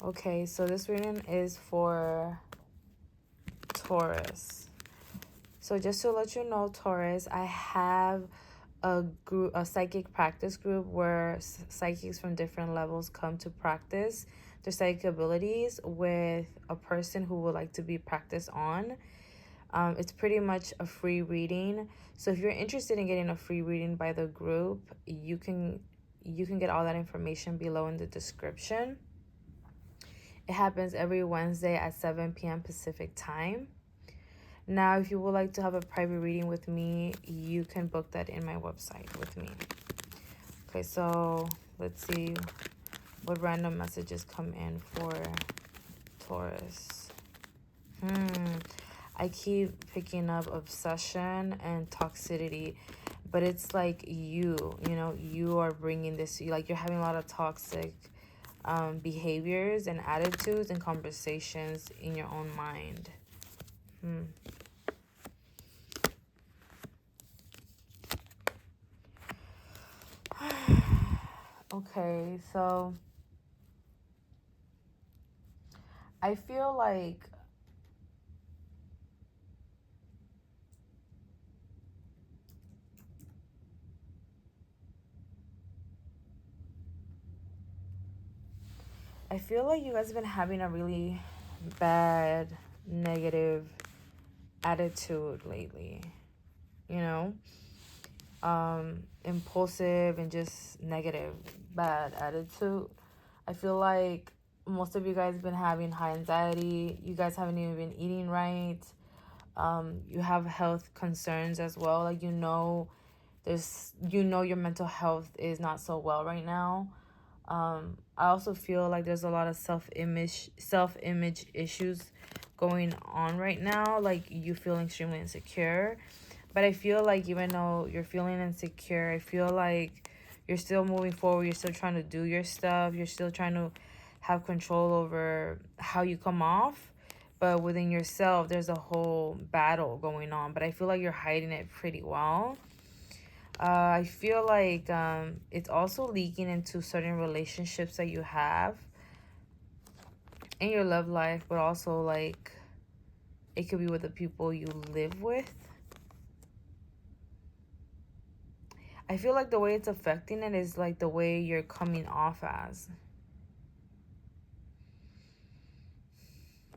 Okay, so this reading is for Taurus. So just to let you know, Taurus, I have a psychic practice group where psychics from different levels come to practice their psychic abilities with a person who would like to be practiced on. It's pretty much a free reading. So if you're interested in getting a free reading by the group, you can get all that information below in the description. It happens every Wednesday at 7 p.m. Pacific time. Now, if you would like to have a private reading with me, you can book that in my website with me. Okay, so let's see what random messages come in for Taurus. I keep picking up obsession and toxicity, but it's like you know, you are bringing this, like you're having a lot of toxic behaviors and attitudes and conversations in your own mind. Okay, so I feel like you guys have been having a really bad, negative attitude lately, you know? Impulsive and just negative, bad attitude. I feel like most of you guys have been having high anxiety. You guys haven't even been eating right. You have health concerns as well. Like, you know, your mental health is not so well right now. I also feel like there's a lot of self-image issues going on right now. Like, you feel extremely insecure. But I feel like even though you're feeling insecure, I feel like you're still moving forward. You're still trying to do your stuff. You're still trying to have control over how you come off. But within yourself, there's a whole battle going on. But I feel like you're hiding it pretty well. I feel like it's also leaking into certain relationships that you have in your love life. But also, like, it could be with the people you live with. I feel like the way it's affecting it is like the way you're coming off as.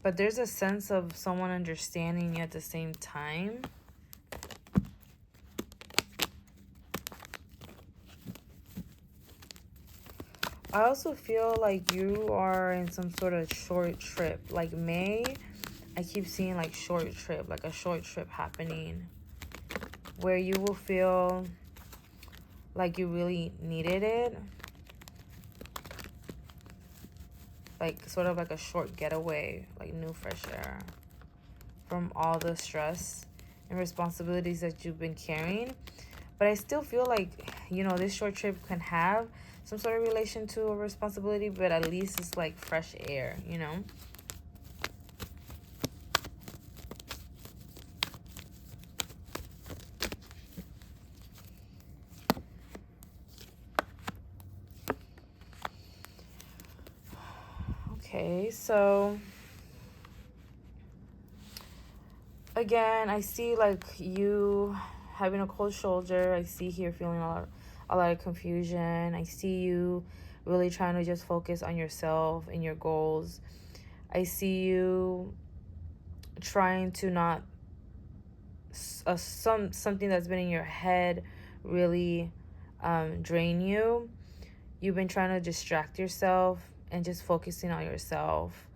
But there's a sense of someone understanding you at the same time. I also feel like you are in some sort of short trip. Like May, I keep seeing like short trip, like a short trip happening. Where you will feel like you really needed it. Like sort of like a short getaway, like new fresh air from all the stress and responsibilities that you've been carrying. But I still feel like, you know, this short trip can have some sort of relation to a responsibility, but at least it's like fresh air, you know? Okay, so again, I see like you having a cold shoulder. I see here feeling a lot of confusion. I see you really trying to just focus on yourself and your goals. I see you trying to not something that's been in your head really drain you. You've been trying to distract yourself and just focusing on yourself.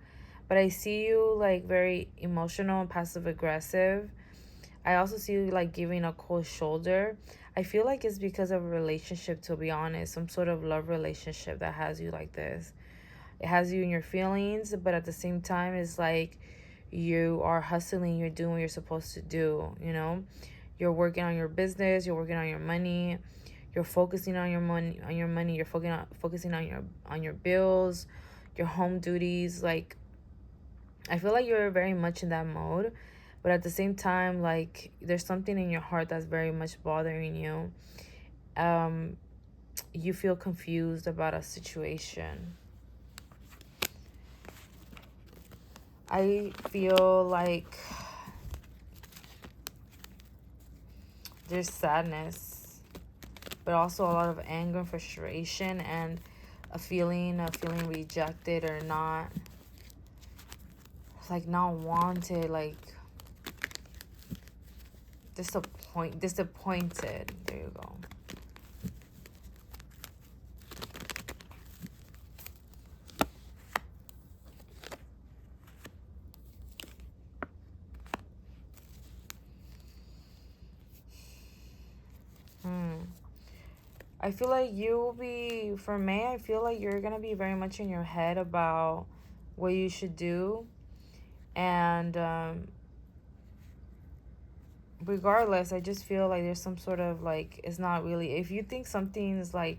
But I see you like very emotional and passive aggressive. I also see you like giving a cold shoulder. I feel like it's because of a relationship, to be honest, some sort of love relationship that has you like this. It has you in your feelings, but at the same time, it's like you are hustling, you're doing what you're supposed to do, you know? You're working on your business, you're working on your money, you're focusing on your money, you're focusing on your bills, your home duties. Like, I feel like you're very much in that mode, but at the same time, like, there's something in your heart that's very much bothering you. You feel confused about a situation. I feel like there's sadness, but also a lot of anger and frustration, and a feeling of feeling rejected or not, like, not wanted, like disappointed. There you go. I feel like you will be, for May, I feel like you're going to be very much in your head about what you should do. And regardless, I just feel like there's some sort of, like, it's not really, if you think something's like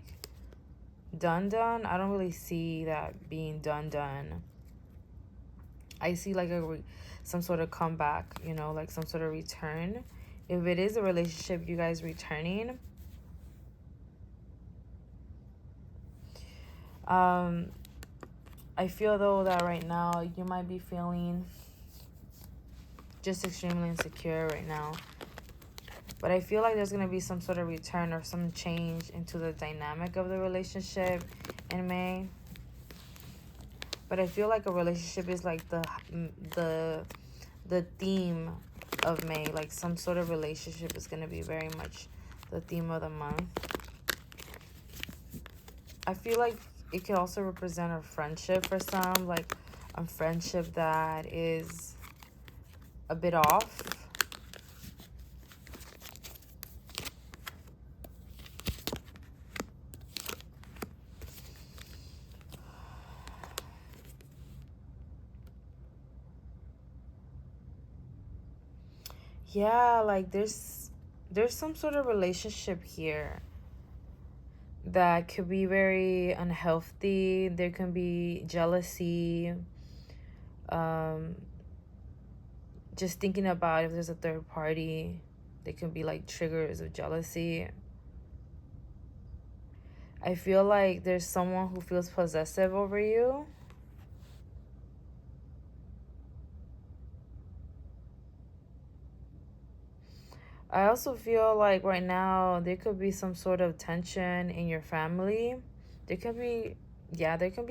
done, I don't really see that being done. I see like some sort of comeback, you know, like some sort of return. If it is a relationship, you guys returning. I feel though that right now you might be feeling just extremely insecure right now. But I feel like there's going to be some sort of return or some change into the dynamic of the relationship in May. But I feel like a relationship is like the theme of May. Like some sort of relationship is going to be very much the theme of the month. I feel like it could also represent a friendship for some. Like a friendship that is a bit off. Yeah, like there's some sort of relationship here that could be very unhealthy. There can be jealousy. Just thinking about if there's a third party, there can be like triggers of jealousy. I feel like there's someone who feels possessive over you. I also feel like right now there could be some sort of tension in your family. There can be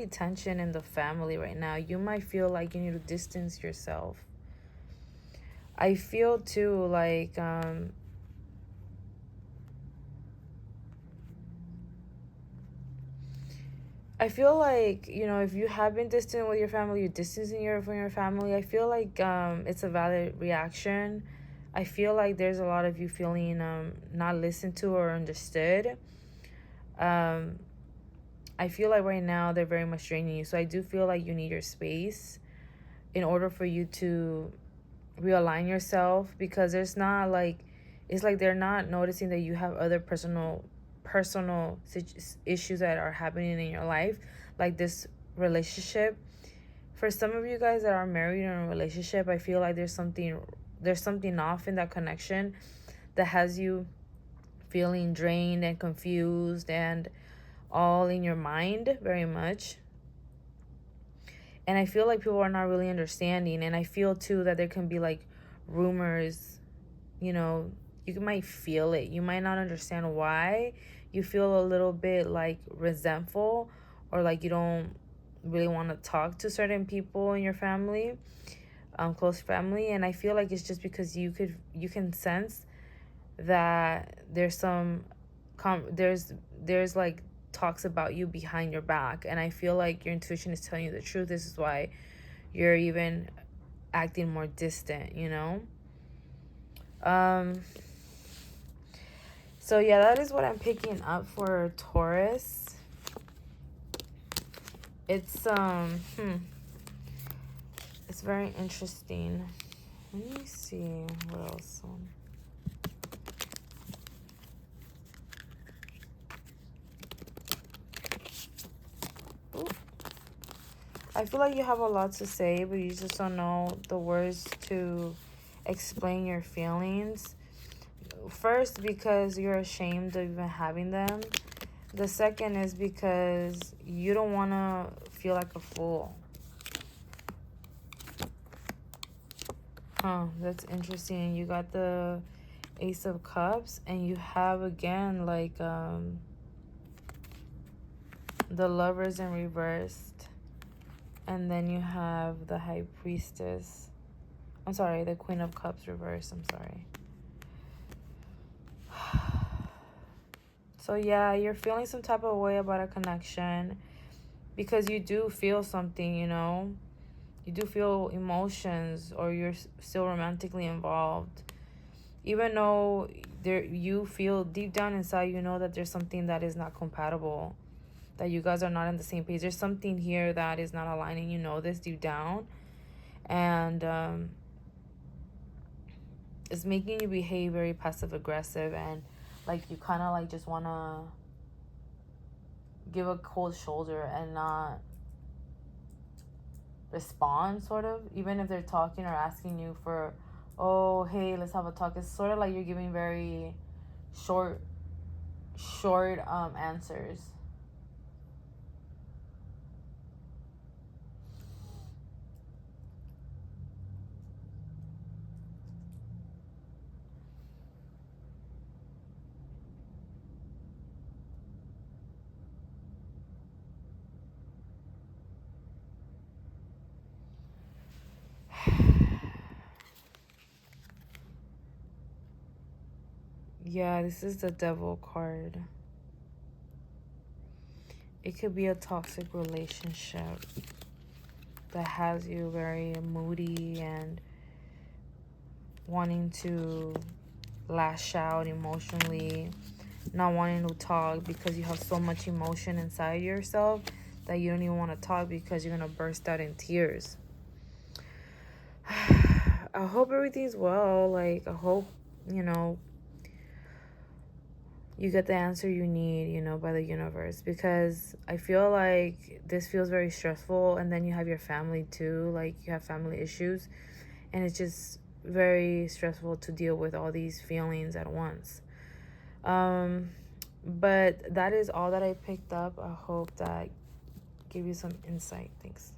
tension in the family right now. You might feel like you need to distance yourself. I feel too like I feel like, you know, if you have been distant with your family, you're distancing from your family, I feel like it's a valid reaction. I feel like there's a lot of you feeling not listened to or understood. I feel like right now they're very much draining you. So I do feel like you need your space in order for you to realign yourself, because there's not like, it's like they're not noticing that you have other personal issues that are happening in your life, like this relationship. For some of you guys that are married in a relationship, I feel like there's something off in that connection that has you feeling drained and confused and all in your mind very much. And I feel like people are not really understanding. And I feel too that there can be like rumors, you know, you might feel it. You might not understand why. You feel a little bit like resentful, or like you don't really want to talk to certain people in your family, close family. And I feel like it's just because you can sense that there's there's like talks about you behind your back. And I feel like your intuition is telling you the truth. This is why you're even acting more distant, you know? So yeah, that is what I'm picking up for Taurus. It's it's very interesting. Let me see what else. I feel like you have a lot to say, but you just don't know the words to explain your feelings. First, because you're ashamed of even having them. The second is because you don't want to feel like a fool. That's interesting. You got the Ace of Cups, and you have again like the Lovers in reversed, and then you have the High Priestess. I'm sorry, the Queen of Cups reversed. I'm sorry. So yeah, you're feeling some type of way about a connection because you do feel something, you know. You do feel emotions, or you're still romantically involved. Even though you feel deep down inside, you know that there's something that is not compatible, that you guys are not on the same page. There's something here that is not aligning. You know this deep down. And it's making you behave very passive aggressive, and like you kind of like just want to give a cold shoulder and not respond, sort of, even if they're talking or asking you for, oh hey, let's have a talk. It's sort of like you're giving very short answers. Yeah, this is the Devil card. It could be a toxic relationship that has you very moody and wanting to lash out emotionally, not wanting to talk because you have so much emotion inside yourself that you don't even want to talk because you're going to burst out in tears. I hope everything's well. Like, I hope, you know, you get the answer you need, you know, by the universe, because I feel like this feels very stressful. And then you have your family too, like you have family issues, and it's just very stressful to deal with all these feelings at once. But that is all that I picked up. I hope that gave you some insight. Thanks.